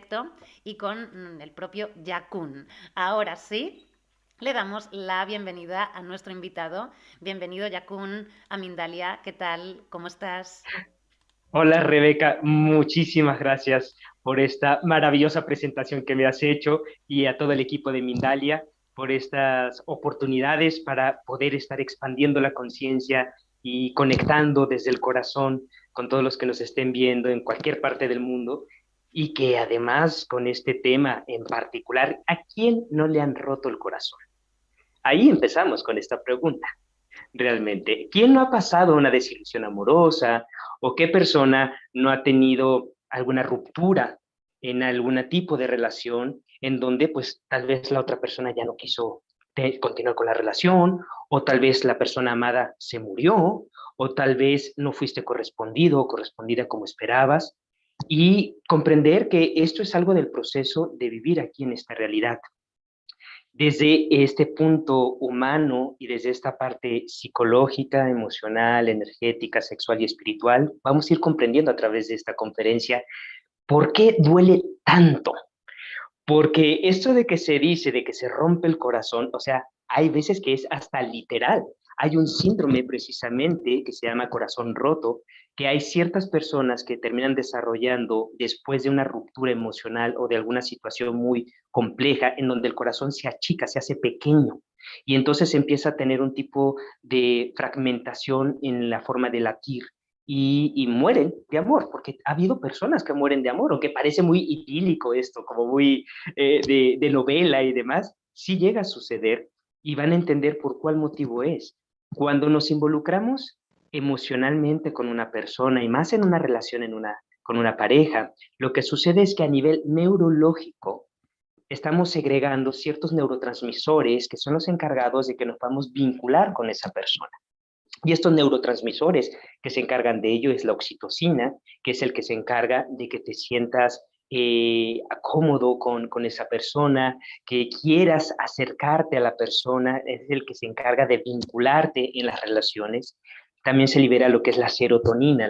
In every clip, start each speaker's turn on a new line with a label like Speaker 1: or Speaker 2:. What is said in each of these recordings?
Speaker 1: directo y con el propio Yakun. Ahora sí, le damos la bienvenida a nuestro invitado. Bienvenido, Yakun, a Mindalia. ¿Qué tal? ¿Cómo estás?
Speaker 2: Hola Rebeca, muchísimas gracias por esta maravillosa presentación que me has hecho y a todo el equipo de Mindalia por estas oportunidades para poder estar expandiendo la conciencia y conectando desde el corazón con todos los que nos estén viendo en cualquier parte del mundo y que además con este tema en particular, ¿a quién no le han roto el corazón? Ahí empezamos con esta pregunta realmente. ¿Quién no ha pasado una desilusión amorosa o qué persona no ha tenido alguna ruptura en algún tipo de relación en donde pues tal vez la otra persona ya no quiso continuar con la relación o tal vez la persona amada se murió o tal vez no fuiste correspondido o correspondida como esperabas? Y comprender que esto es algo del proceso de vivir aquí en esta realidad desde este punto humano y desde esta parte psicológica, emocional, energética, sexual y espiritual, vamos a ir comprendiendo a través de esta conferencia por qué duele tanto. Porque esto de que se dice, de que se rompe el corazón, o sea, hay veces que es hasta literal. Hay un síndrome precisamente que se llama corazón roto, que hay ciertas personas que terminan desarrollando después de una ruptura emocional o de alguna situación muy compleja en donde el corazón se achica, se hace pequeño y entonces empieza a tener un tipo de fragmentación en la forma de latir y mueren de amor, porque ha habido personas que mueren de amor, aunque parece muy idílico esto, como muy de novela y demás, sí llega a suceder y van a entender por cuál motivo es. Cuando nos involucramos emocionalmente con una persona y más en una relación con una pareja, lo que sucede es que a nivel neurológico estamos segregando ciertos neurotransmisores que son los encargados de que nos podamos vincular con esa persona. Y estos neurotransmisores que se encargan de ello es la oxitocina, que es el que se encarga de que te sientas cómodo con esa persona, que quieras acercarte a la persona, es el que se encarga de vincularte en las relaciones. También se libera lo que es la serotonina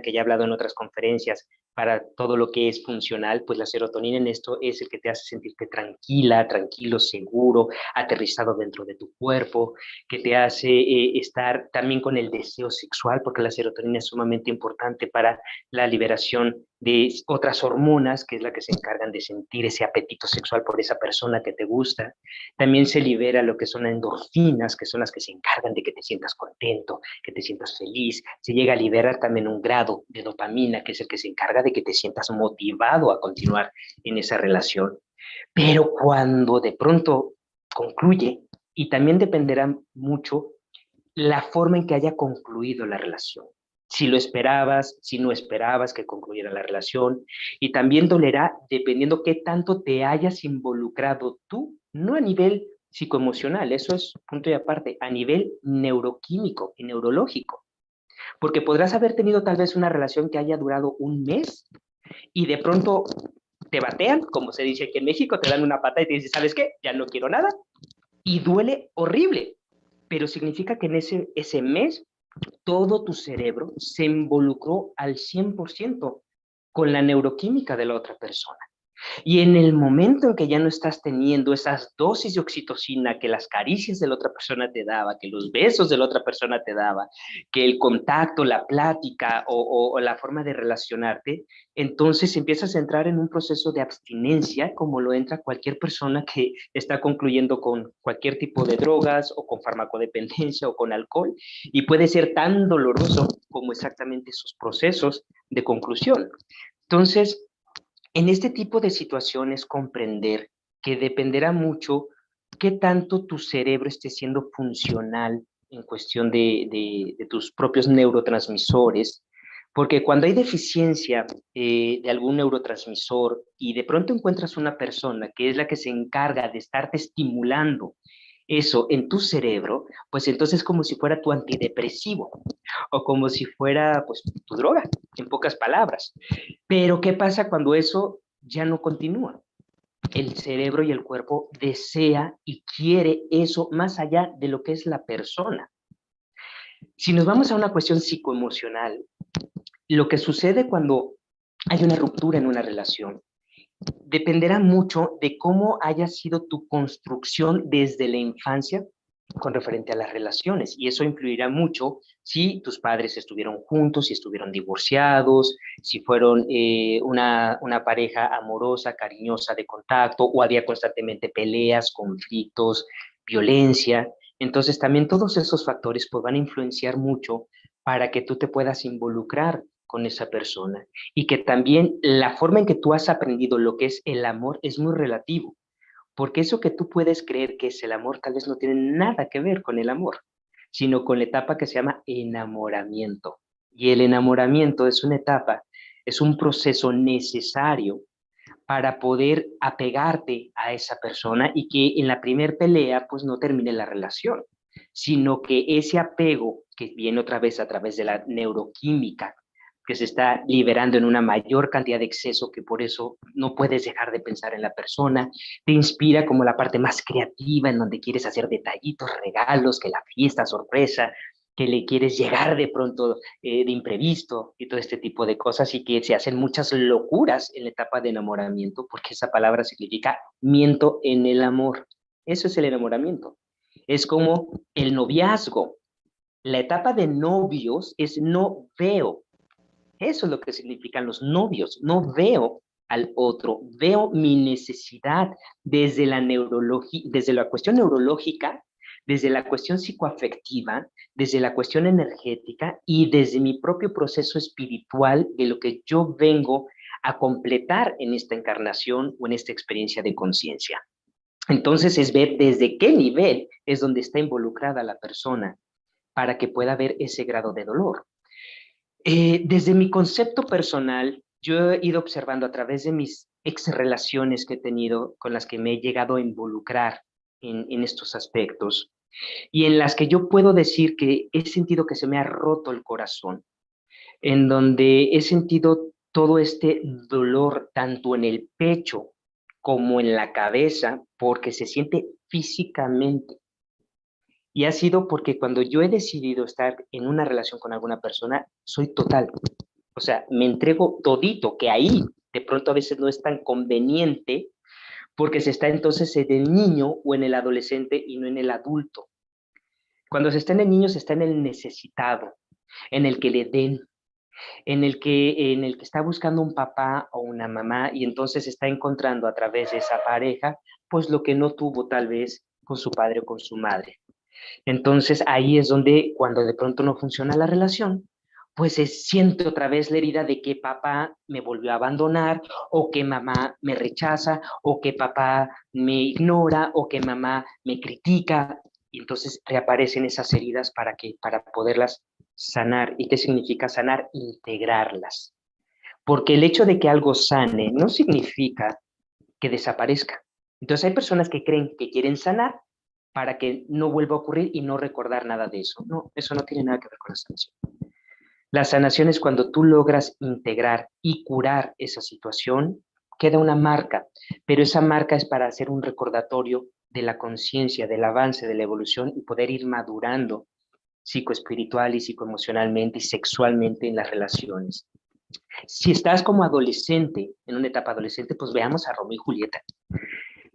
Speaker 2: que ya he hablado en otras conferencias para todo lo que es funcional, pues la serotonina en esto es el que te hace sentirte tranquila, tranquilo, seguro, aterrizado dentro de tu cuerpo, que te hace estar también con el deseo sexual, porque la serotonina es sumamente importante para la liberación de otras hormonas, que es la que se encargan de sentir ese apetito sexual por esa persona que te gusta. También se libera lo que son endorfinas, que son las que se encargan de que te sientas contento, que te sientas feliz. Se llega a liberar también un grado de dopamina, que es el que se encarga de que te sientas motivado a continuar en esa relación. Pero cuando de pronto concluye, y también dependerá mucho la forma en que haya concluido la relación. Si lo esperabas, si no esperabas que concluyera la relación, y también dolerá dependiendo qué tanto te hayas involucrado tú, no a nivel psicoemocional, eso es punto y aparte, a nivel neuroquímico y neurológico, porque podrás haber tenido tal vez una relación que haya durado un mes y de pronto te batean, como se dice aquí en México, te dan una pata y te dicen, ¿sabes qué? Ya no quiero nada, y duele horrible, pero significa que en ese mes todo tu cerebro se involucró al 100% con la neuroquímica de la otra persona. Y en el momento en que ya no estás teniendo esas dosis de oxitocina que las caricias de la otra persona te daba, que los besos de la otra persona te daba, que el contacto, la plática o la forma de relacionarte, entonces empiezas a entrar en un proceso de abstinencia como lo entra cualquier persona que está concluyendo con cualquier tipo de drogas o con farmacodependencia o con alcohol y puede ser tan doloroso como exactamente esos procesos de conclusión. Entonces, en este tipo de situaciones, comprender que dependerá mucho qué tanto tu cerebro esté siendo funcional en cuestión de tus propios neurotransmisores, porque cuando hay deficiencia de algún neurotransmisor y de pronto encuentras una persona que es la que se encarga de estarte estimulando eso en tu cerebro, pues entonces es como si fuera tu antidepresivo o como si fuera pues tu droga, en pocas palabras. Pero ¿qué pasa cuando eso ya no continúa? El cerebro y el cuerpo desea y quiere eso más allá de lo que es la persona. Si nos vamos a una cuestión psicoemocional, lo que sucede cuando hay una ruptura en una relación dependerá mucho de cómo haya sido tu construcción desde la infancia con referente a las relaciones. Y eso influirá mucho si tus padres estuvieron juntos, si estuvieron divorciados, si fueron una pareja amorosa, cariñosa de contacto, o había constantemente peleas, conflictos, violencia. Entonces también todos esos factores pues, van a influenciar mucho para que tú te puedas involucrar con esa persona y que también la forma en que tú has aprendido lo que es el amor es muy relativo, porque eso que tú puedes creer que es el amor tal vez no tiene nada que ver con el amor, sino con la etapa que se llama enamoramiento. Y el enamoramiento es una etapa, es un proceso necesario para poder apegarte a esa persona y que en la primer pelea pues no termine la relación, sino que ese apego que viene otra vez a través de la neuroquímica, que se está liberando en una mayor cantidad de exceso, que por eso no puedes dejar de pensar en la persona, te inspira como la parte más creativa, en donde quieres hacer detallitos, regalos, que la fiesta, sorpresa, que le quieres llegar de pronto de imprevisto y todo este tipo de cosas y que se hacen muchas locuras en la etapa de enamoramiento, porque esa palabra significa miento en el amor. Eso es el enamoramiento. Es como el noviazgo. La etapa de novios es no veo. Eso es lo que significan los novios. No veo al otro, veo mi necesidad desde desde la cuestión neurológica, desde la cuestión psicoafectiva, desde la cuestión energética y desde mi propio proceso espiritual de lo que yo vengo a completar en esta encarnación o en esta experiencia de conciencia. Entonces es ver desde qué nivel es donde está involucrada la persona para que pueda ver ese grado de dolor. Desde mi concepto personal, yo he ido observando a través de mis ex relaciones que he tenido, con las que me he llegado a involucrar en estos aspectos, y en las que yo puedo decir que he sentido que se me ha roto el corazón, en donde he sentido todo este dolor tanto en el pecho como en la cabeza, porque se siente físicamente. Y ha sido porque cuando yo he decidido estar en una relación con alguna persona, soy total. O sea, me entrego todito, que ahí de pronto a veces no es tan conveniente porque se está entonces en el niño o en el adolescente y no en el adulto. Cuando se está en el niño, se está en el necesitado, en el que le den, en el que está buscando un papá o una mamá y entonces está encontrando a través de esa pareja, pues lo que no tuvo tal vez con su padre o con su madre. Entonces ahí es donde cuando de pronto no funciona la relación, pues se siente otra vez la herida de que papá me volvió a abandonar o que mamá me rechaza o que papá me ignora o que mamá me critica. Y entonces reaparecen esas heridas para poderlas sanar. ¿Y qué significa sanar? Integrarlas. Porque el hecho de que algo sane no significa que desaparezca. Entonces hay personas que creen que quieren sanar para que no vuelva a ocurrir y no recordar nada de eso. No, eso no tiene nada que ver con la sanación. La sanación es cuando tú logras integrar y curar esa situación, queda una marca, pero esa marca es para hacer un recordatorio de la conciencia, del avance, de la evolución y poder ir madurando psicoespiritual y psicoemocionalmente y sexualmente en las relaciones. Si estás como adolescente, en una etapa adolescente, pues veamos a Romeo y Julieta,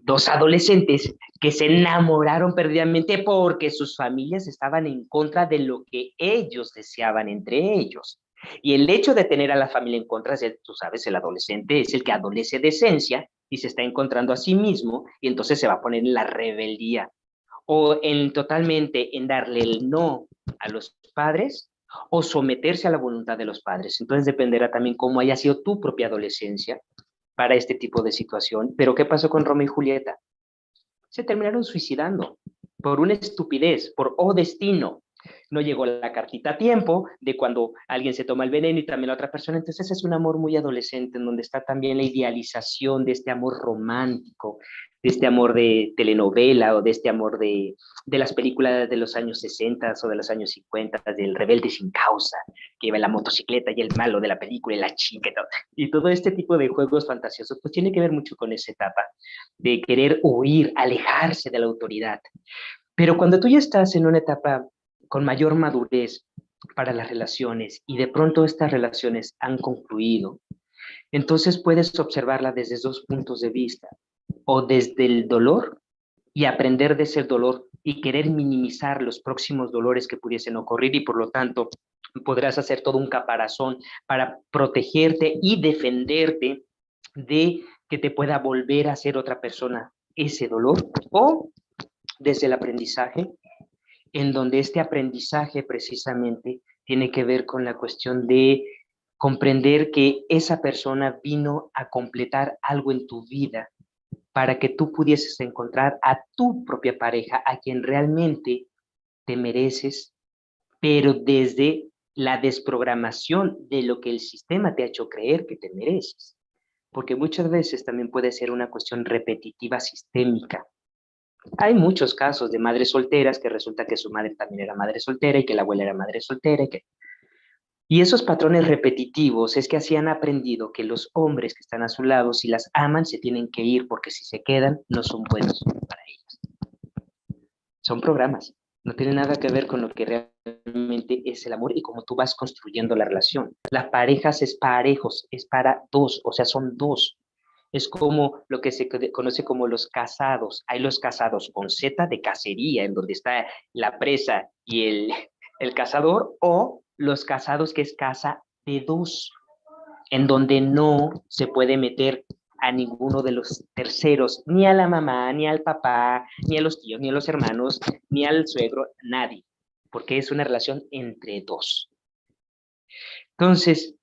Speaker 2: dos adolescentes que se enamoraron perdidamente porque sus familias estaban en contra de lo que ellos deseaban entre ellos. Y el hecho de tener a la familia en contra, tú sabes, el adolescente es el que adolece de esencia y se está encontrando a sí mismo y entonces se va a poner en la rebeldía o en totalmente en darle el no a los padres o someterse a la voluntad de los padres. Entonces dependerá también cómo haya sido tu propia adolescencia para este tipo de situación. Pero ¿qué pasó con Romeo y Julieta? Se terminaron suicidando por una estupidez, por destino. No llegó la cartita a tiempo de cuando alguien se toma el veneno y también la otra persona. Entonces es un amor muy adolescente en donde está también la idealización de este amor romántico, de este amor de telenovela o de este amor de las películas de los años 60 o de los años 50, del rebelde sin causa, que lleva la motocicleta y el malo de la película y la chica y todo este tipo de juegos fantasiosos, pues tiene que ver mucho con esa etapa de querer huir, alejarse de la autoridad. Pero cuando tú ya estás en una etapa con mayor madurez para las relaciones y de pronto estas relaciones han concluido, Entonces puedes observarla desde dos puntos de vista, o desde el dolor y aprender de ese dolor y querer minimizar los próximos dolores que pudiesen ocurrir y por lo tanto podrás hacer todo un caparazón para protegerte y defenderte de que te pueda volver a hacer otra persona ese dolor, o desde el aprendizaje, en donde este aprendizaje precisamente tiene que ver con la cuestión de comprender que esa persona vino a completar algo en tu vida para que tú pudieses encontrar a tu propia pareja, a quien realmente te mereces, pero desde la desprogramación de lo que el sistema te ha hecho creer que te mereces. Porque muchas veces también puede ser una cuestión repetitiva sistémica. Hay muchos casos de madres solteras que resulta que su madre también era madre soltera y que la abuela era madre soltera y esos patrones repetitivos es que así han aprendido que los hombres que están a su lado, si las aman, se tienen que ir porque si se quedan, no son buenos para ellas. Son programas, no tienen nada que ver con lo que realmente es el amor y cómo tú vas construyendo la relación. Las parejas es parejos, es para dos, o sea, son dos. Es como lo que se conoce como los casados. Hay los casados con Z de cacería, en donde está la presa y el cazador, o los casados que es casa de dos, en donde no se puede meter a ninguno de los terceros, ni a la mamá, ni al papá, ni a los tíos, ni a los hermanos, ni al suegro, nadie, porque es una relación entre dos. Entonces,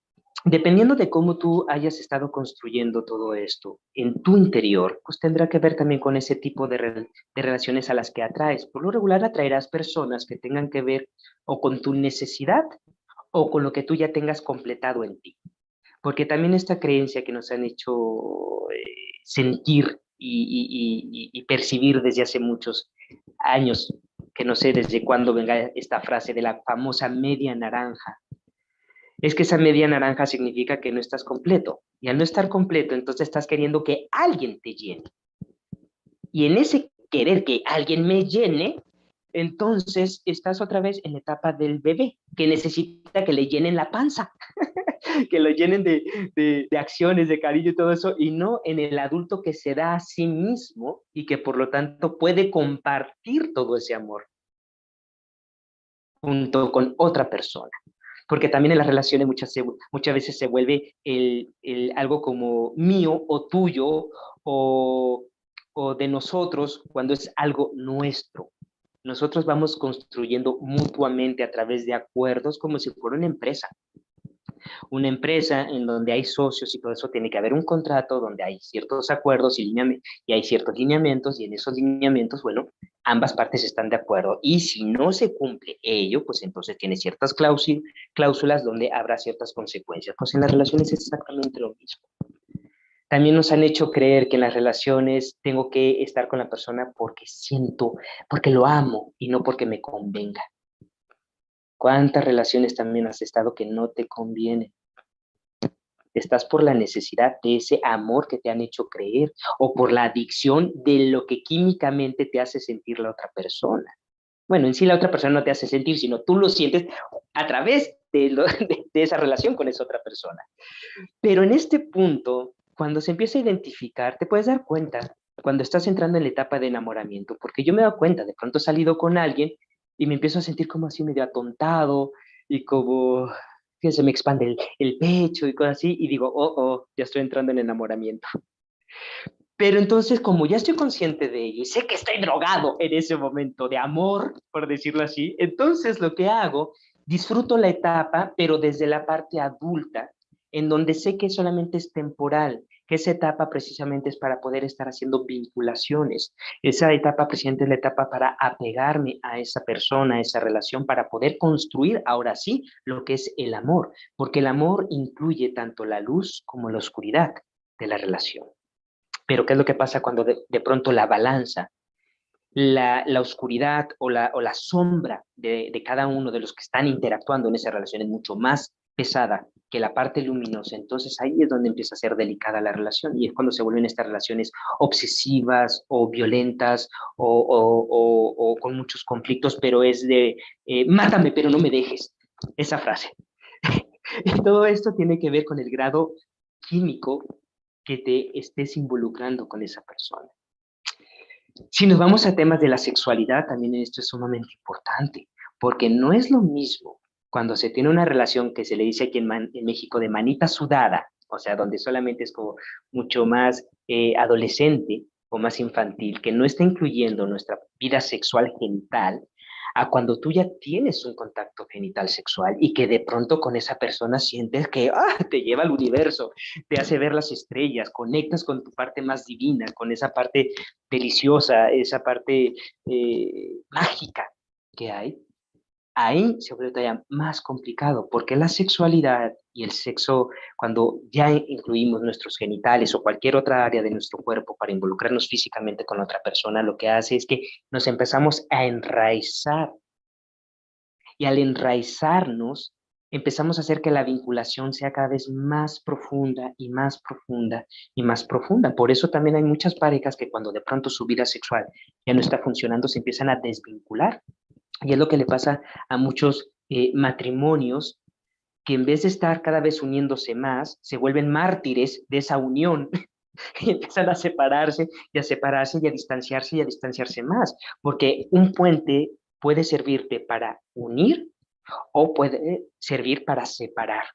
Speaker 2: dependiendo de cómo tú hayas estado construyendo todo esto en tu interior, pues tendrá que ver también con ese tipo de relaciones a las que atraes. Por lo regular atraerás personas que tengan que ver o con tu necesidad o con lo que tú ya tengas completado en ti. Porque también esta creencia que nos han hecho sentir y percibir desde hace muchos años, que no sé desde cuándo venga esta frase de la famosa media naranja, es que esa media naranja significa que no estás completo. Y al no estar completo, entonces estás queriendo que alguien te llene. Y en ese querer que alguien me llene, entonces estás otra vez en la etapa del bebé, que necesita que le llenen la panza, que lo llenen de acciones, de cariño y todo eso, y no en el adulto que se da a sí mismo y que por lo tanto puede compartir todo ese amor junto con otra persona. Porque también en las relaciones muchas veces se vuelve algo como mío o tuyo o, o de nosotros cuando es algo nuestro. Nosotros vamos construyendo mutuamente a través de acuerdos como si fuera una empresa en donde hay socios y todo eso, tiene que haber un contrato donde hay ciertos acuerdos y hay ciertos lineamientos, y en esos lineamientos, bueno, ambas partes están de acuerdo. Y si no se cumple ello, pues entonces tiene ciertas cláusulas donde habrá ciertas consecuencias. Pues en las relaciones es exactamente lo mismo. También nos han hecho creer que en las relaciones tengo que estar con la persona porque siento, porque lo amo y no porque me convenga. ¿Cuántas relaciones también has estado que no te convienen? Estás por la necesidad de ese amor que te han hecho creer o por la adicción de lo que químicamente te hace sentir la otra persona. Bueno, en sí la otra persona no te hace sentir, sino tú lo sientes a través de esa relación con esa otra persona. Pero en este punto, cuando se empieza a identificar, te puedes dar cuenta cuando estás entrando en la etapa de enamoramiento, porque yo me he dado cuenta, de pronto he salido con alguien y me empiezo a sentir como así medio atontado y como que se me expande el pecho y cosas así, y digo, ya estoy entrando en enamoramiento. Pero entonces, como ya estoy consciente de ello y sé que estoy drogado en ese momento de amor, por decirlo así, entonces lo que hago, disfruto la etapa, pero desde la parte adulta, en donde sé que solamente es temporal, que esa etapa precisamente es para poder estar haciendo vinculaciones. Esa etapa precisamente es la etapa para apegarme a esa persona, a esa relación, para poder construir ahora sí lo que es el amor, porque el amor incluye tanto la luz como la oscuridad de la relación. Pero ¿qué es lo que pasa cuando de pronto la balanza, la oscuridad o la sombra de cada uno de los que están interactuando en esa relación es mucho más pesada que la parte luminosa? Entonces ahí es donde empieza a ser delicada la relación y es cuando se vuelven estas relaciones obsesivas o violentas o con muchos conflictos, pero es de mátame pero no me dejes, esa frase. Y todo esto tiene que ver con el grado químico que te estés involucrando con esa persona. Si nos vamos a temas de la sexualidad, también esto es sumamente importante, porque no es lo mismo cuando se tiene una relación que se le dice aquí en México de manita sudada, o sea, donde solamente es como mucho más adolescente o más infantil, que no está incluyendo nuestra vida sexual genital, a cuando tú ya tienes un contacto genital sexual y que de pronto con esa persona sientes que te lleva al universo, te hace ver las estrellas, conectas con tu parte más divina, con esa parte deliciosa, esa parte mágica que hay. Ahí se vuelve todavía más complicado, porque la sexualidad y el sexo, cuando ya incluimos nuestros genitales o cualquier otra área de nuestro cuerpo para involucrarnos físicamente con otra persona, lo que hace es que nos empezamos a enraizar. Y al enraizarnos, empezamos a hacer que la vinculación sea cada vez más profunda y más profunda y más profunda. Por eso también hay muchas parejas que cuando de pronto su vida sexual ya no está funcionando, se empiezan a desvincular. Y es lo que le pasa a muchos matrimonios que en vez de estar cada vez uniéndose más, se vuelven mártires de esa unión y empiezan a separarse y a separarse y a distanciarse más, porque un puente puede servirte para unir o puede servir para separar.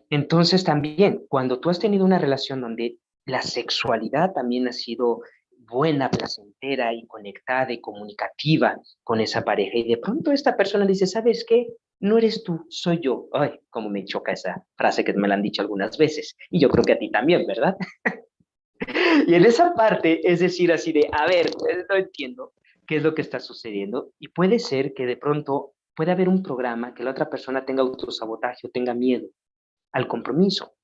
Speaker 2: Entonces también, cuando tú has tenido una relación donde la sexualidad también ha sido buena, placentera y conectada y comunicativa con esa pareja, y de pronto esta persona dice, ¿sabes qué? No eres tú, soy yo. Ay, cómo me choca esa frase que me la han dicho algunas veces. Y yo creo que a ti también, ¿verdad? Y en esa parte, es decir, así de, a ver, no entiendo qué es lo que está sucediendo. Y puede ser que de pronto pueda haber un programa que la otra persona tenga autosabotaje o tenga miedo al compromiso.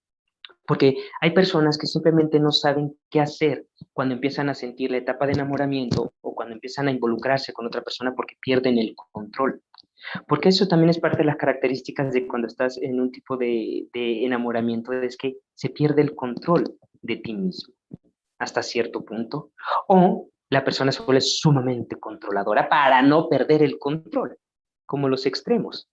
Speaker 2: Porque hay personas que simplemente no saben qué hacer cuando empiezan a sentir la etapa de enamoramiento o cuando empiezan a involucrarse con otra persona porque pierden el control. Porque eso también es parte de las características de cuando estás en un tipo de enamoramiento, es que se pierde el control de ti mismo hasta cierto punto, o la persona se vuelve sumamente controladora para no perder el control, como los extremos.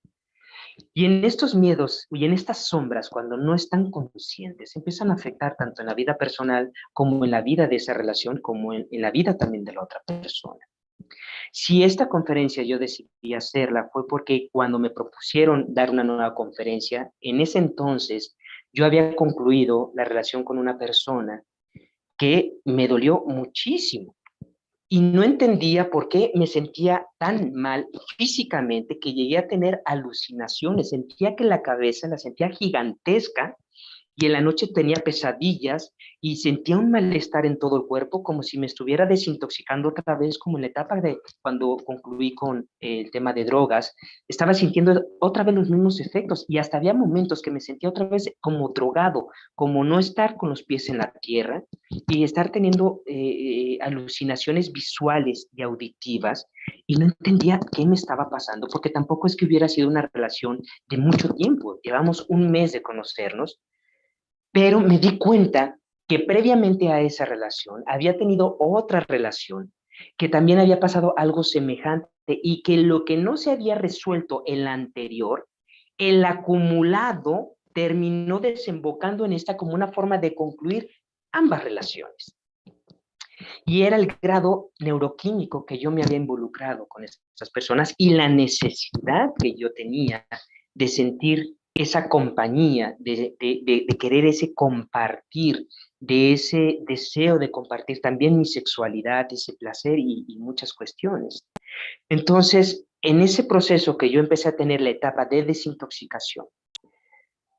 Speaker 2: Y en estos miedos y en estas sombras, cuando no están conscientes, empiezan a afectar tanto en la vida personal como en la vida de esa relación, como en la vida también de la otra persona. Si esta conferencia yo decidí hacerla fue porque cuando me propusieron dar una nueva conferencia, en ese entonces yo había concluido la relación con una persona que me dolió muchísimo y no entendía por qué me sentía tan mal físicamente que llegué a tener alucinaciones, sentía que la cabeza la sentía gigantesca y en la noche tenía pesadillas y sentía un malestar en todo el cuerpo, como si me estuviera desintoxicando otra vez, como en la etapa de cuando concluí con el tema de drogas, estaba sintiendo otra vez los mismos efectos y hasta había momentos que me sentía otra vez como drogado, como no estar con los pies en la tierra y estar teniendo alucinaciones visuales y auditivas y no entendía qué me estaba pasando, porque tampoco es que hubiera sido una relación de mucho tiempo, llevamos un mes de conocernos, pero me di cuenta que previamente a esa relación había tenido otra relación, que también había pasado algo semejante y que lo que no se había resuelto en la anterior, el acumulado terminó desembocando en esta como una forma de concluir ambas relaciones. Y era el grado neuroquímico que yo me había involucrado con esas personas y la necesidad que yo tenía de sentir esa compañía, de querer ese compartir, de ese deseo de compartir también mi sexualidad, ese placer y muchas cuestiones. Entonces, en ese proceso que yo empecé a tener la etapa de desintoxicación,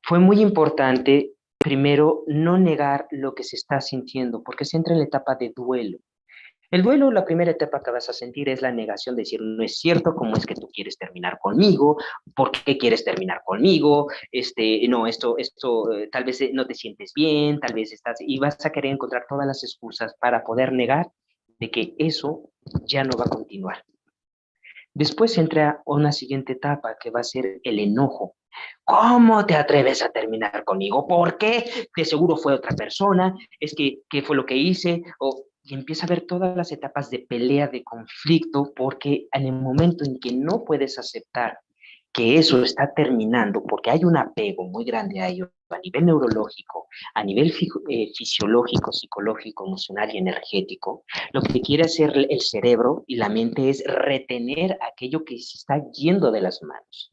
Speaker 2: fue muy importante, primero, no negar lo que se está sintiendo, porque se entra en la etapa de duelo. El duelo, la primera etapa que vas a sentir es la negación de decir, no es cierto, ¿cómo es que tú quieres terminar conmigo? ¿Por qué quieres terminar conmigo? No, esto, tal vez no te sientes bien, tal vez estás, y vas a querer encontrar todas las excusas para poder negar de que eso ya no va a continuar. Después entra una siguiente etapa que va a ser el enojo. ¿Cómo te atreves a terminar conmigo? ¿Por qué? De seguro fue otra persona, es que, ¿qué fue lo que hice? Y empieza a ver todas las etapas de pelea, de conflicto, porque en el momento en que no puedes aceptar que eso está terminando, porque hay un apego muy grande a ello a nivel neurológico, a nivel fisiológico, psicológico, emocional y energético, lo que quiere hacer el cerebro y la mente es retener aquello que se está yendo de las manos.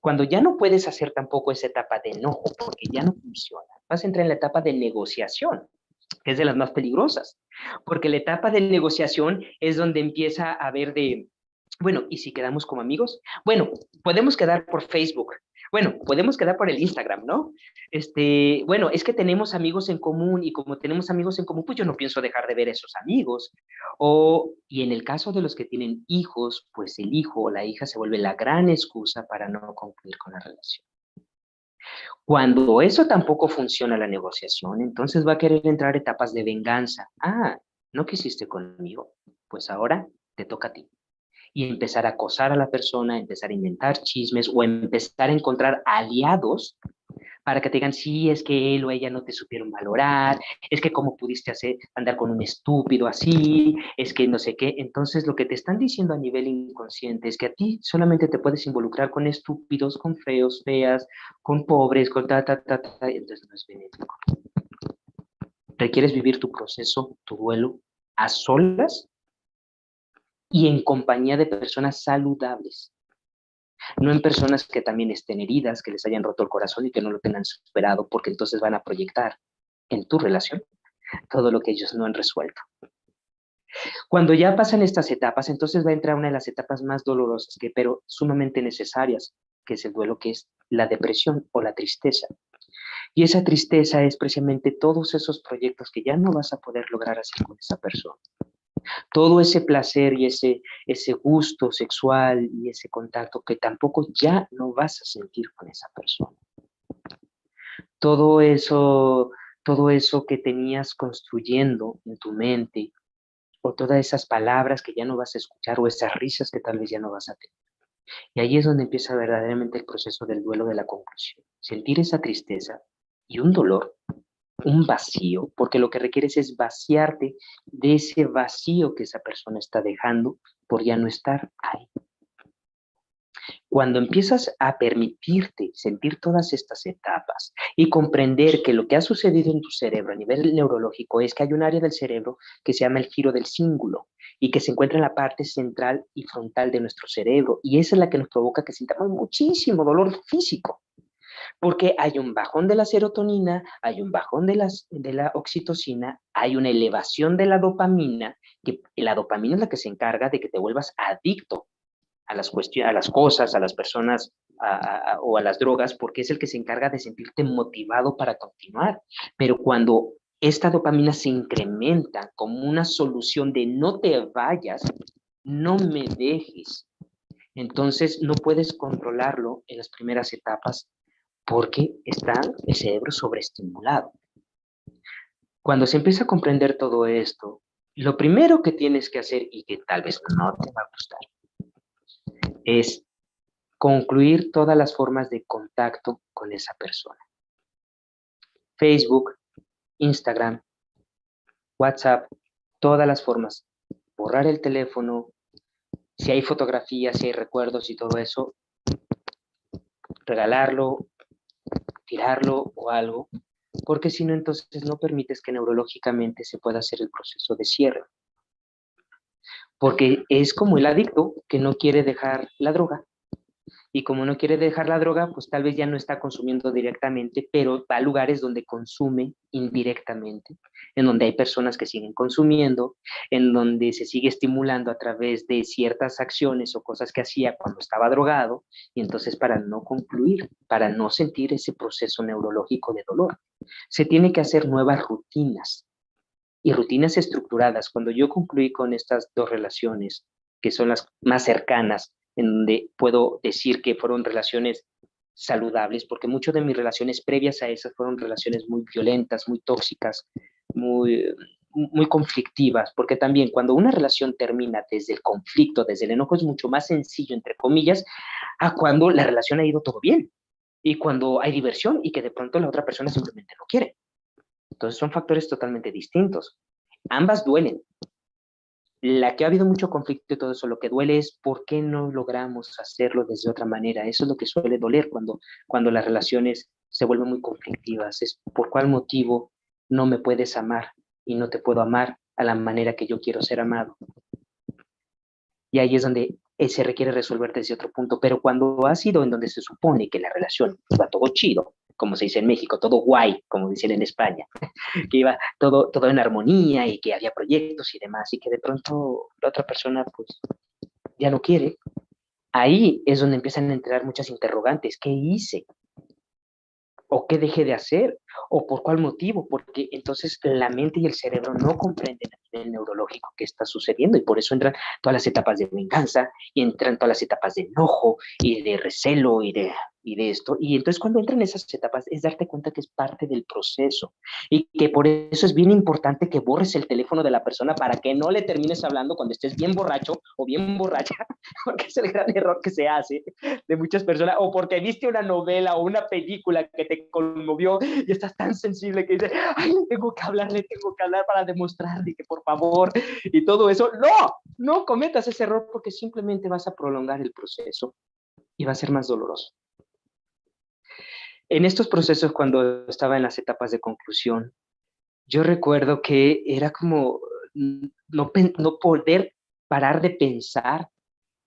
Speaker 2: Cuando ya no puedes hacer tampoco esa etapa de enojo, porque ya no funciona, vas a entrar en la etapa de negociación, que es de las más peligrosas, porque la etapa de negociación es donde empieza a haber de, bueno, ¿y si quedamos como amigos? Bueno, podemos quedar por Facebook. Bueno, podemos quedar por el Instagram, ¿no? Bueno, es que tenemos amigos en común y como tenemos amigos en común, pues yo no pienso dejar de ver a esos amigos. Y en el caso de los que tienen hijos, pues el hijo o la hija se vuelve la gran excusa para no concluir con la relación. Cuando eso tampoco funciona la negociación, entonces va a querer entrar etapas de venganza. Ah, ¿no quisiste conmigo? Pues ahora te toca a ti. Y empezar a acosar a la persona, empezar a inventar chismes o empezar a encontrar aliados para que te digan, sí, es que él o ella no te supieron valorar, es que cómo pudiste andar con un estúpido así, es que no sé qué. Entonces lo que te están diciendo a nivel inconsciente es que a ti solamente te puedes involucrar con estúpidos, con feos, feas, con pobres, con entonces no es benéfico. Requieres vivir tu proceso, tu duelo, a solas y en compañía de personas saludables. No en personas que también estén heridas, que les hayan roto el corazón y que no lo tengan superado, porque entonces van a proyectar en tu relación todo lo que ellos no han resuelto. Cuando ya pasan estas etapas, entonces va a entrar una de las etapas más dolorosas, pero sumamente necesarias, que es el duelo, que es la depresión o la tristeza. Y esa tristeza es precisamente todos esos proyectos que ya no vas a poder lograr hacer con esa persona. Todo ese placer y ese gusto sexual y ese contacto que tampoco ya no vas a sentir con esa persona. Todo eso que tenías construyendo en tu mente, o todas esas palabras que ya no vas a escuchar, o esas risas que tal vez ya no vas a tener. Y ahí es donde empieza verdaderamente el proceso del duelo, de la conclusión. Sentir esa tristeza y un dolor, un vacío, porque lo que requieres es vaciarte de ese vacío que esa persona está dejando por ya no estar ahí. Cuando empiezas a permitirte sentir todas estas etapas y comprender que lo que ha sucedido en tu cerebro a nivel neurológico es que hay un área del cerebro que se llama el giro del cíngulo y que se encuentra en la parte central y frontal de nuestro cerebro, y esa es la que nos provoca que sintamos muchísimo dolor físico, porque hay un bajón de la serotonina, hay un bajón de la oxitocina, hay una elevación de la dopamina, que la dopamina es la que se encarga de que te vuelvas adicto a las cuestiones, a las cosas, a las personas o a las drogas, porque es el que se encarga de sentirte motivado para continuar. Pero cuando esta dopamina se incrementa como una solución de no te vayas, no me dejes, entonces no puedes controlarlo en las primeras etapas porque está el cerebro sobreestimulado. Cuando se empieza a comprender todo esto, lo primero que tienes que hacer, y que tal vez no te va a gustar, es concluir todas las formas de contacto con esa persona. Facebook, Instagram, WhatsApp, todas las formas. Borrar el teléfono, si hay fotografías, si hay recuerdos y todo eso, regalarlo, tirarlo o algo, porque si no, entonces no permites que neurológicamente se pueda hacer el proceso de cierre. Porque es como el adicto que no quiere dejar la droga. Y como no quiere dejar la droga, pues tal vez ya no está consumiendo directamente, pero va a lugares donde consume indirectamente, en donde hay personas que siguen consumiendo, en donde se sigue estimulando a través de ciertas acciones o cosas que hacía cuando estaba drogado, y entonces para no concluir, para no sentir ese proceso neurológico de dolor, se tiene que hacer nuevas rutinas, y rutinas estructuradas. Cuando yo concluí con estas dos relaciones, que son las más cercanas, en donde puedo decir que fueron relaciones saludables, porque muchas de mis relaciones previas a esas fueron relaciones muy violentas, muy tóxicas, muy conflictivas, porque también cuando una relación termina desde el conflicto, desde el enojo, es mucho más sencillo, entre comillas, a cuando la relación ha ido todo bien y cuando hay diversión y que de pronto la otra persona simplemente no quiere. Entonces son factores totalmente distintos. Ambas duelen. La que ha habido mucho conflicto y todo eso, lo que duele es por qué no logramos hacerlo desde otra manera. Eso es lo que suele doler cuando las relaciones se vuelven muy conflictivas. Es por cuál motivo no me puedes amar y no te puedo amar a la manera que yo quiero ser amado. Y ahí es donde se requiere resolver desde otro punto. Pero cuando ha sido en donde se supone que la relación va todo chido, como se dice en México, todo guay, como dicen en España, que iba todo en armonía y que había proyectos y demás, y que de pronto la otra persona pues ya no quiere, ahí es donde empiezan a entrar muchas interrogantes. ¿Qué hice? ¿O qué dejé de hacer? ¿O por cuál motivo? Porque entonces la mente y el cerebro no comprenden a nivel neurológico qué está sucediendo y por eso entran todas las etapas de venganza y entran todas las etapas de enojo y de recelo y de esto. Y entonces cuando entran esas etapas es darte cuenta que es parte del proceso y que por eso es bien importante que borres el teléfono de la persona para que no le termines hablando cuando estés bien borracho o bien borracha, porque es el gran error que se hace de muchas personas, o porque viste una novela o una película que te conmovió y estás tan sensible que dices, ay, tengo que hablar para demostrarle que por favor, y todo eso. No cometas ese error porque simplemente vas a prolongar el proceso y va a ser más doloroso. En estos procesos, cuando estaba en las etapas de conclusión, yo recuerdo que era como no poder parar de pensar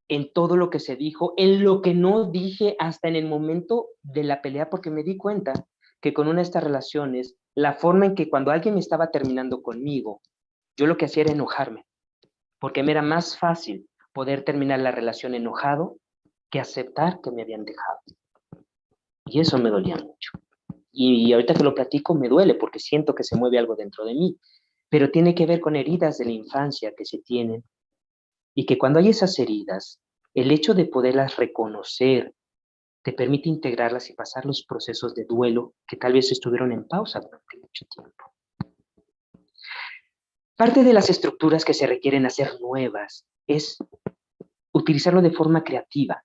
Speaker 2: en todo lo que se dijo, en lo que no dije hasta en el momento de la pelea, porque me di cuenta que con una de estas relaciones, la forma en que cuando alguien me estaba terminando conmigo, yo lo que hacía era enojarme, porque me era más fácil poder terminar la relación enojado que aceptar que me habían dejado. Y eso me dolía mucho. Y ahorita que lo platico me duele porque siento que se mueve algo dentro de mí, pero tiene que ver con heridas de la infancia que se tienen y que cuando hay esas heridas, el hecho de poderlas reconocer te permite integrarlas y pasar los procesos de duelo que tal vez estuvieron en pausa durante mucho tiempo. Parte de las estructuras que se requieren hacer nuevas es utilizarlo de forma creativa.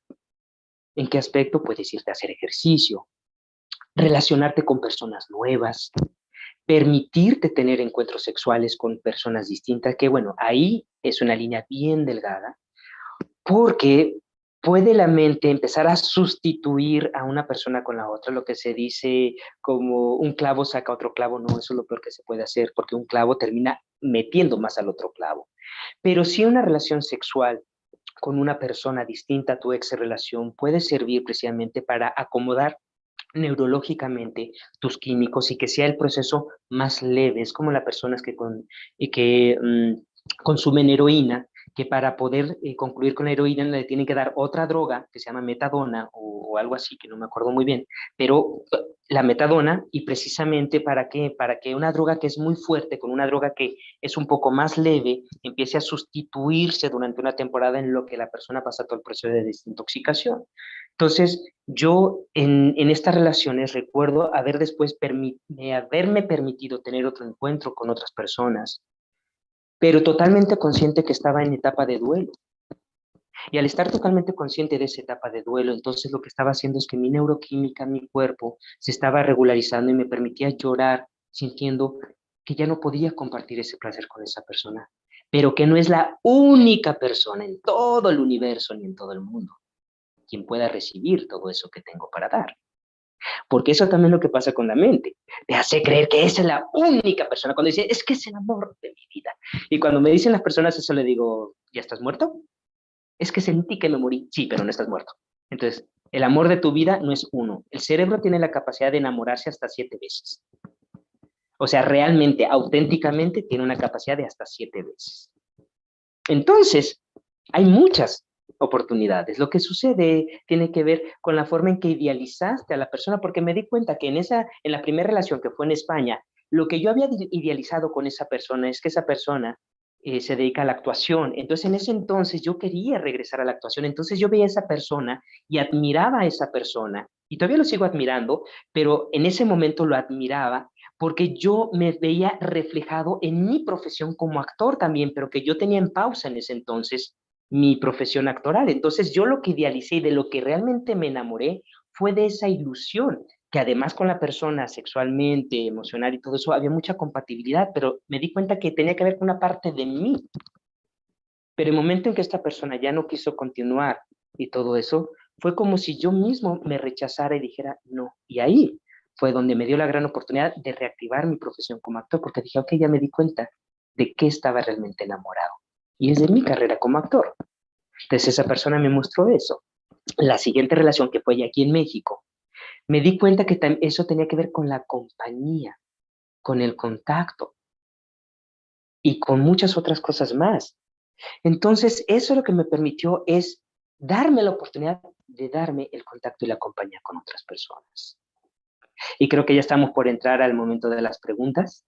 Speaker 2: ¿En qué aspecto? Puedes irte a hacer ejercicio, relacionarte con personas nuevas, permitirte tener encuentros sexuales con personas distintas, que bueno, ahí es una línea bien delgada, porque puede la mente empezar a sustituir a una persona con la otra, lo que se dice como un clavo saca otro clavo, no, eso es lo peor que se puede hacer, porque un clavo termina metiendo más al otro clavo. Pero si una relación sexual con una persona distinta a tu ex relación puede servir precisamente para acomodar neurológicamente tus químicos y que sea el proceso más leve. Es como las personas que consumen heroína, que para poder concluir con la heroína le tienen que dar otra droga que se llama metadona o algo así, que no me acuerdo muy bien, pero la metadona y precisamente para que una droga que es muy fuerte con una droga que es un poco más leve empiece a sustituirse durante una temporada en lo que la persona pasa todo el proceso de desintoxicación. Entonces, yo en estas relaciones recuerdo haber después haberme permitido tener otro encuentro con otras personas, pero totalmente consciente que estaba en etapa de duelo. Y al estar totalmente consciente de esa etapa de duelo, entonces lo que estaba haciendo es que mi neuroquímica, mi cuerpo, se estaba regularizando y me permitía llorar sintiendo que ya no podía compartir ese placer con esa persona, pero que no es la única persona en todo el universo ni en todo el mundo quien pueda recibir todo eso que tengo para dar. Porque eso también es lo que pasa con la mente. Te hace creer que esa es la única persona. Cuando dice, es que es el amor de mi vida. Y cuando me dicen las personas eso, le digo, ¿ya estás muerto? Es que sentí que me morí. Sí, pero no estás muerto. Entonces, el amor de tu vida no es uno. El cerebro tiene la capacidad de enamorarse hasta 7 veces. O sea, realmente, auténticamente, tiene una capacidad de hasta 7 veces. Entonces, hay muchas oportunidades. Lo que sucede tiene que ver con la forma en que idealizaste a la persona, porque me di cuenta que en la primera relación que fue en España, lo que yo había idealizado con esa persona es que esa persona se dedica a la actuación. Entonces, en ese entonces yo quería regresar a la actuación. Entonces, yo veía a esa persona y admiraba a esa persona. Y todavía lo sigo admirando, pero en ese momento lo admiraba porque yo me veía reflejado en mi profesión como actor también, pero que yo tenía en pausa en ese entonces mi profesión actoral. Entonces yo lo que idealicé y de lo que realmente me enamoré fue de esa ilusión, que además con la persona sexualmente, emocional y todo eso, había mucha compatibilidad, pero me di cuenta que tenía que ver con una parte de mí. Pero el momento en que esta persona ya no quiso continuar y todo eso, fue como si yo mismo me rechazara y dijera no. Y ahí fue donde me dio la gran oportunidad de reactivar mi profesión como actor, porque dije, ok, ya me di cuenta de qué estaba realmente enamorado. Y es de mi carrera como actor. Entonces esa persona me mostró eso. La siguiente relación, que fue ya aquí en México, me di cuenta que eso tenía que ver con la compañía, con el contacto y con muchas otras cosas más. Entonces, eso lo que me permitió es darme la oportunidad de darme el contacto y la compañía con otras personas. Y creo que ya estamos por entrar al momento de las preguntas.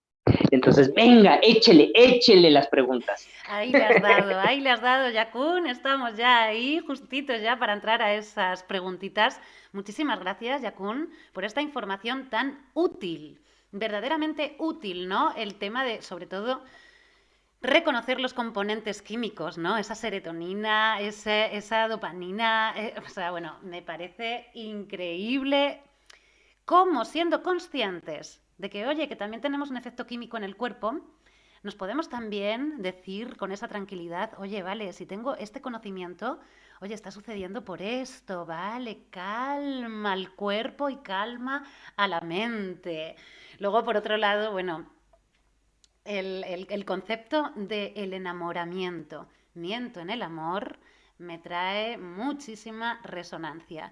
Speaker 2: Entonces, venga, échele las preguntas.
Speaker 1: Ahí le has dado, Yakun. Estamos ya ahí, justitos ya para entrar a esas preguntitas. Muchísimas gracias, Yakun, por esta información tan útil, verdaderamente útil, ¿no? El tema de, sobre todo, reconocer los componentes químicos, ¿no? Esa serotonina, esa dopamina, o sea, bueno, me parece increíble cómo siendo conscientes de que, oye, que también tenemos un efecto químico en el cuerpo, nos podemos también decir con esa tranquilidad, oye, vale, si tengo este conocimiento, oye, está sucediendo por esto, vale, calma al cuerpo y calma a la mente. Luego, por otro lado, bueno, el concepto del enamoramiento, miento en el amor, me trae muchísima resonancia.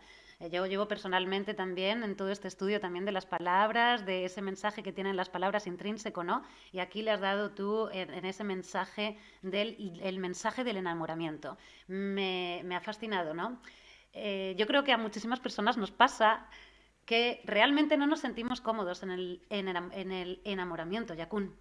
Speaker 1: Yo llevo personalmente también en todo este estudio también de las palabras, de ese mensaje que tienen las palabras intrínseco, ¿no? Y aquí le has dado tú en ese mensaje el mensaje del enamoramiento. Me ha fascinado, ¿no? Yo creo que a muchísimas personas nos pasa que realmente no nos sentimos cómodos en el enamoramiento, Yakun.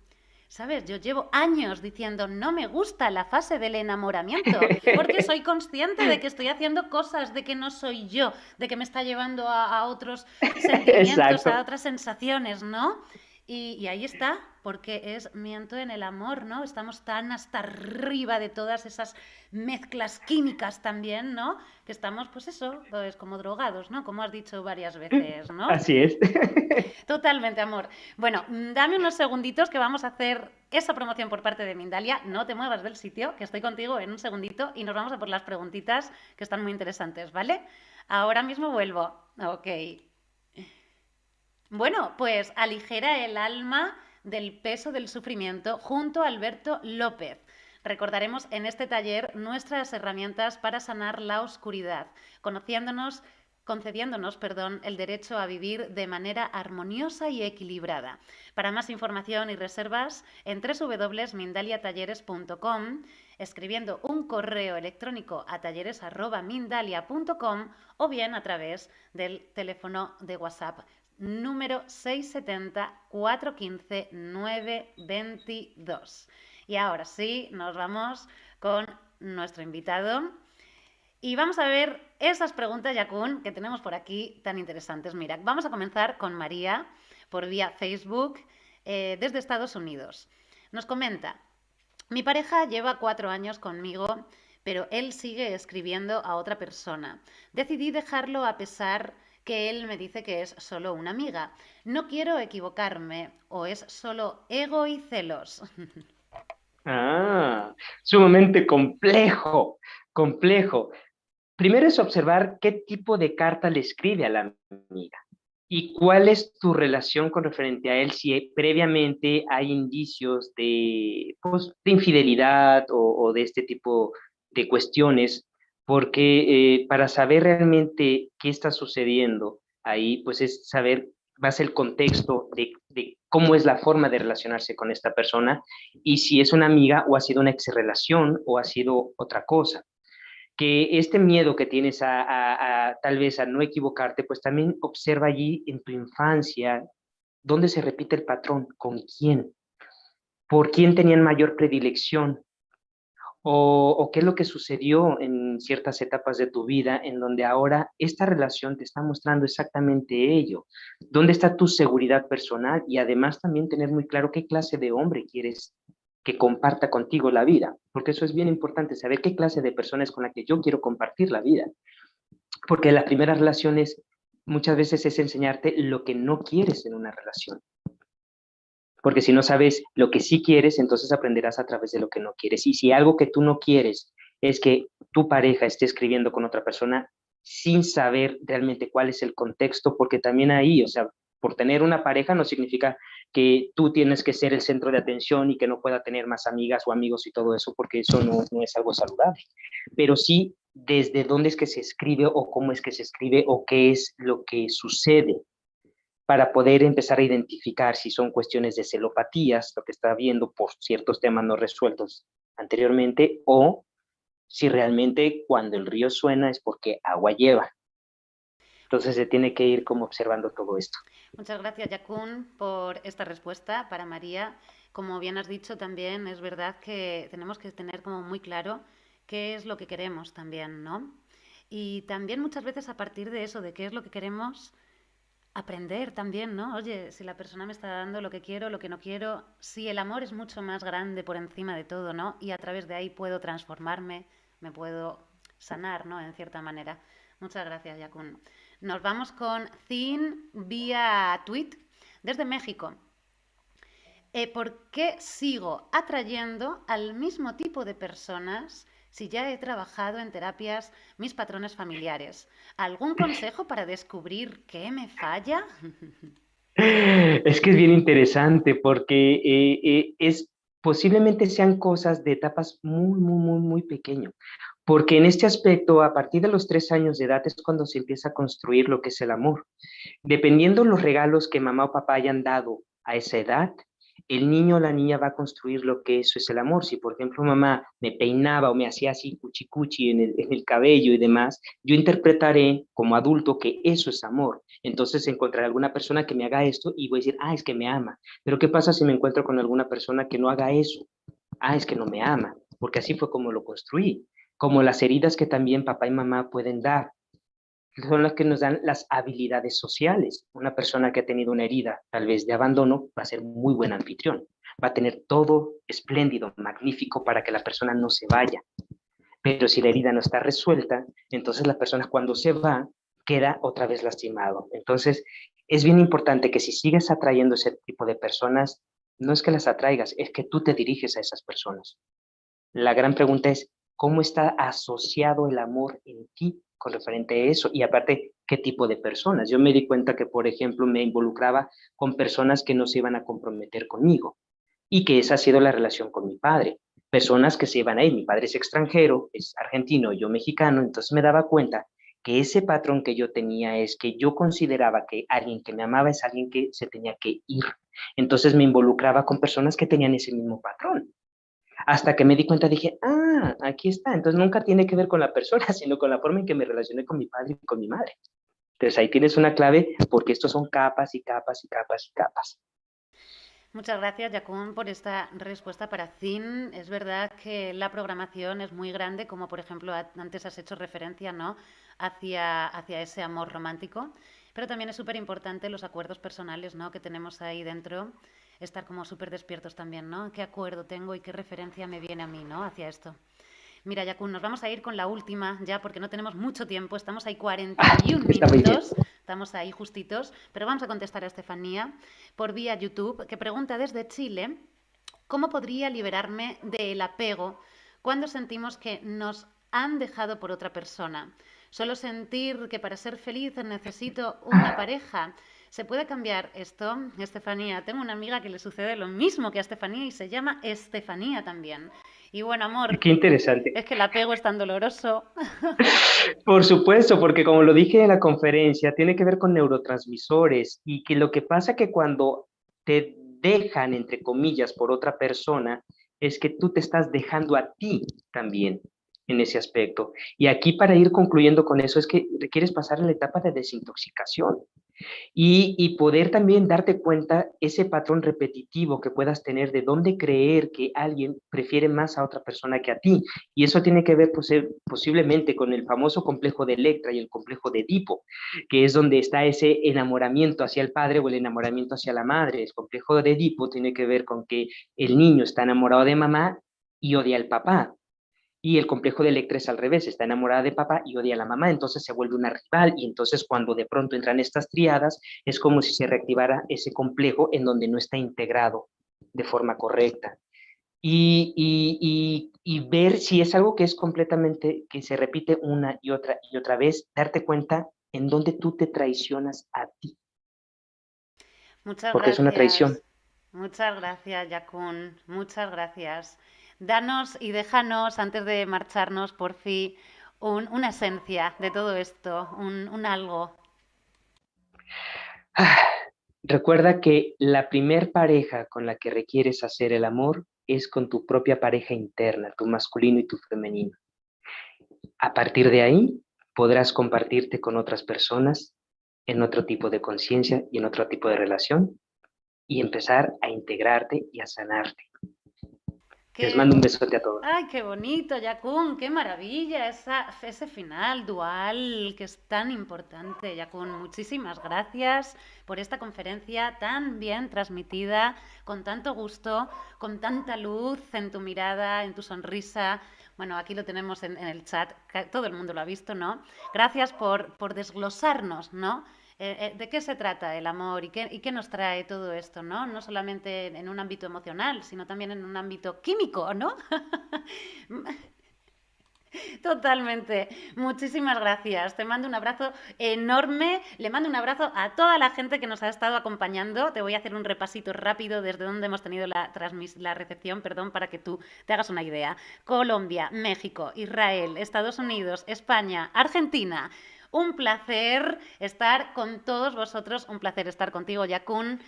Speaker 1: ¿Sabes? Yo llevo años diciendo, no me gusta la fase del enamoramiento, porque soy consciente de que estoy haciendo cosas, de que no soy yo, de que me está llevando a otros sentimientos, a
Speaker 2: Exacto.
Speaker 1: otras sensaciones, ¿no? Y ahí está, porque es miento en el amor, ¿no? Estamos tan hasta arriba de todas esas mezclas químicas también, ¿no? Que estamos, pues eso, pues como drogados, ¿no? Como has dicho varias veces, ¿no?
Speaker 2: Así es.
Speaker 1: Totalmente, amor. Bueno, dame unos segunditos que vamos a hacer esa promoción por parte de Mindalia. No te muevas del sitio, que estoy contigo en un segundito y nos vamos a por las preguntitas que están muy interesantes, ¿vale? Ahora mismo vuelvo. Ok. Bueno, pues aligera el alma del peso del sufrimiento junto a Alberto López. Recordaremos en este taller nuestras herramientas para sanar la oscuridad, concediéndonos, el derecho a vivir de manera armoniosa y equilibrada. Para más información y reservas, en www.mindaliatalleres.com, escribiendo un correo electrónico a talleres@mindalia.com o bien a través del teléfono de WhatsApp número 670-415-922. Y ahora sí, nos vamos con nuestro invitado. Y vamos a ver esas preguntas, Yakun, que tenemos por aquí tan interesantes. Mira, vamos a comenzar con María por vía Facebook desde Estados Unidos. Nos comenta, mi pareja lleva 4 años conmigo, pero él sigue escribiendo a otra persona. Decidí dejarlo a pesar que él me dice que es solo una amiga. No quiero equivocarme, o es solo ego y celos.
Speaker 2: Ah, sumamente complejo, complejo. Primero es observar qué tipo de carta le escribe a la amiga y cuál es tu relación con referente a él, si previamente hay indicios de, pues, de infidelidad o de este tipo de cuestiones, porque para saber realmente qué está sucediendo ahí, pues es saber más el contexto de cómo es la forma de relacionarse con esta persona y si es una amiga o ha sido una ex relación o ha sido otra cosa que este miedo que tienes tal vez a no equivocarte, pues también observa allí en tu infancia dónde se repite el patrón, con quién, por quién tenían mayor predilección, o qué es lo que sucedió en ciertas etapas de tu vida en donde ahora esta relación te está mostrando exactamente ello. ¿Dónde está tu seguridad personal? Y además también tener muy claro qué clase de hombre quieres que comparta contigo la vida, porque eso es bien importante, saber qué clase de persona es con la que yo quiero compartir la vida, porque las primeras relaciones muchas veces es enseñarte lo que no quieres en una relación, porque si no sabes lo que sí quieres, entonces aprenderás a través de lo que no quieres. Y si algo que tú no quieres es que tu pareja esté escribiendo con otra persona sin saber realmente cuál es el contexto, porque también ahí, o sea, Por tener una pareja no significa que tú tienes que ser el centro de atención y que no pueda tener más amigas o amigos y todo eso, porque eso no es algo saludable. Pero sí desde dónde es que se escribe o cómo es que se escribe o qué es lo que sucede para poder empezar a identificar si son cuestiones de celopatías, lo que está viendo por ciertos temas no resueltos anteriormente, o si realmente cuando el río suena es porque agua lleva. Entonces se tiene que ir como observando todo esto.
Speaker 1: Muchas gracias, Yakun, por esta respuesta para María. Como bien has dicho también, es verdad que tenemos que tener como muy claro qué es lo que queremos también, ¿no? Y también muchas veces a partir de eso, de qué es lo que queremos, aprender también, ¿no? Oye, si la persona me está dando lo que quiero, lo que no quiero, si el amor es mucho más grande por encima de todo, ¿no? Y a través de ahí puedo transformarme, me puedo sanar, ¿no? En cierta manera. Muchas gracias, Yakun. Nos vamos con Zin vía tweet desde México. ¿Por qué sigo atrayendo al mismo tipo de personas si ya he trabajado en terapias mis patrones familiares? ¿Algún consejo para descubrir qué me falla?
Speaker 2: Es que es bien interesante porque posiblemente sean cosas de etapas muy pequeño. Porque en este aspecto, a partir de los 3 años de edad es cuando se empieza a construir lo que es el amor. Dependiendo los regalos que mamá o papá hayan dado a esa edad, el niño o la niña va a construir lo que eso es el amor. Si, por ejemplo, mamá me peinaba o me hacía así cuchi cuchi en el cabello y demás, yo interpretaré como adulto que eso es amor. Entonces encontraré alguna persona que me haga esto y voy a decir, ah, es que me ama. Pero ¿qué pasa si me encuentro con alguna persona que no haga eso? Ah, es que no me ama, porque así fue como lo construí. Como las heridas que también papá y mamá pueden dar son las que nos dan las habilidades sociales. Una persona que ha tenido una herida, tal vez de abandono, va a ser muy buen anfitrión. Va a tener todo espléndido, magnífico para que la persona no se vaya. Pero si la herida no está resuelta, entonces la persona cuando se va queda otra vez lastimado. Entonces es bien importante que si sigues atrayendo ese tipo de personas, no es que las atraigas, es que tú te diriges a esas personas. La gran pregunta es, ¿cómo está asociado el amor en ti con referente a eso? Y aparte, ¿qué tipo de personas? Yo me di cuenta que, por ejemplo, me involucraba con personas que no se iban a comprometer conmigo y que esa ha sido la relación con mi padre. Personas que se iban a ir. Mi padre es extranjero, es argentino, yo mexicano, entonces me daba cuenta que ese patrón que yo tenía es que yo consideraba que alguien que me amaba es alguien que se tenía que ir. Entonces me involucraba con personas que tenían ese mismo patrón. Hasta que me di cuenta, dije, ah, aquí está. Entonces nunca tiene que ver con la persona, sino con la forma en que me relacioné con mi padre y con mi madre. Entonces ahí tienes una clave porque estos son capas y capas y capas y capas.
Speaker 1: Muchas gracias, Jacún, por esta respuesta para Zin. Es verdad que la programación es muy grande, como por ejemplo antes has hecho referencia, ¿no? Hacia ese amor romántico, pero también es súper importante los acuerdos personales, ¿no? Que tenemos ahí dentro, estar como súper despiertos también, ¿no? ¿Qué acuerdo tengo y qué referencia me viene a mí, ¿no? Hacia esto. Mira, Yakun, nos vamos a ir con la última ya porque no tenemos mucho tiempo. Estamos ahí 41
Speaker 2: Está muy bien.
Speaker 1: minutos. Estamos ahí justitos. Pero vamos a contestar a Estefanía por vía YouTube, que pregunta desde Chile, ¿cómo podría liberarme del apego cuando sentimos que nos han dejado por otra persona? Solo sentir que para ser feliz necesito una pareja. ¿Se puede cambiar esto, Estefanía? Tengo una amiga que le sucede lo mismo que a Estefanía y se llama Estefanía también. Y bueno, amor,
Speaker 2: Qué interesante.
Speaker 1: es que el apego es tan doloroso.
Speaker 2: Por supuesto, porque como lo dije en la conferencia, tiene que ver con neurotransmisores y que lo que pasa que cuando te dejan, entre comillas, por otra persona, es que tú te estás dejando a ti también en ese aspecto. Y aquí para ir concluyendo con eso es que requieres pasar a la etapa de desintoxicación. Y poder también darte cuenta ese patrón repetitivo que puedas tener de dónde creer que alguien prefiere más a otra persona que a ti. Y eso tiene que ver posiblemente con el famoso complejo de Electra y el complejo de Edipo, que es donde está ese enamoramiento hacia el padre o el enamoramiento hacia la madre. El complejo de Edipo tiene que ver con que el niño está enamorado de mamá y odia al papá. Y el complejo de Electra es al revés, está enamorada de papá y odia a la mamá, entonces se vuelve una rival y entonces cuando de pronto entran estas triadas es como si se reactivara ese complejo en donde no está integrado de forma correcta. Y ver si es algo que es completamente, que se repite una y otra vez, darte cuenta en dónde tú te traicionas a ti.
Speaker 1: Muchas
Speaker 2: porque es una traición.
Speaker 1: gracias. Muchas gracias, Yakun. Muchas gracias. Danos y déjanos, antes de marcharnos, por fin, una esencia de todo esto, un algo.
Speaker 2: Ah, recuerda que la primer pareja con la que requieres hacer el amor es con tu propia pareja interna, tu masculino y tu femenino. A partir de ahí, podrás compartirte con otras personas en otro tipo de conciencia y en otro tipo de relación y empezar a integrarte y a sanarte. Les
Speaker 1: Qué,
Speaker 2: mando un besote a todos.
Speaker 1: ay, qué bonito, Yakun, qué maravilla ese final dual que es tan importante, Yakun. Muchísimas gracias por esta conferencia tan bien transmitida, con tanto gusto, con tanta luz en tu mirada, en tu sonrisa. Bueno, aquí lo tenemos en el chat, todo el mundo lo ha visto, ¿no? Gracias por desglosarnos, ¿no? ¿De qué se trata el amor y qué nos trae todo esto, ¿no? No solamente en un ámbito emocional, sino también en un ámbito químico, ¿no? Totalmente. Muchísimas gracias. Te mando un abrazo enorme. Le mando un abrazo a toda la gente que nos ha estado acompañando. Te voy a hacer un repasito rápido desde donde hemos tenido la recepción, perdón, para que tú te hagas una idea. Colombia, México, Israel, Estados Unidos, España, Argentina. Un placer estar con todos vosotros. Un placer estar contigo, Yakun.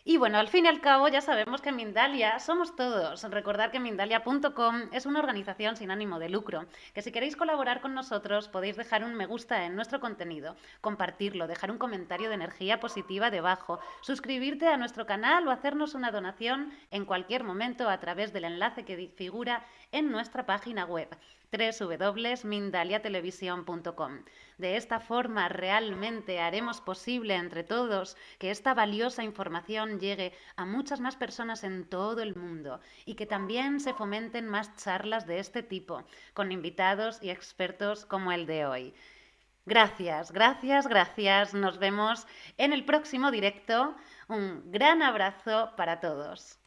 Speaker 1: Y bueno, al fin y al cabo ya sabemos que en Mindalia somos todos. Recordad que Mindalia.com es una organización sin ánimo de lucro, que si queréis colaborar con nosotros podéis dejar un me gusta en nuestro contenido, compartirlo, dejar un comentario de energía positiva debajo, suscribirte a nuestro canal o hacernos una donación en cualquier momento a través del enlace que figura en nuestra página web www.mindaliatelevisión.com. De esta forma realmente haremos posible entre todos que esta valiosa información llegue a muchas más personas en todo el mundo y que también se fomenten más charlas de este tipo, con invitados y expertos como el de hoy. Gracias, gracias, gracias. Nos vemos en el próximo directo. Un gran abrazo para todos.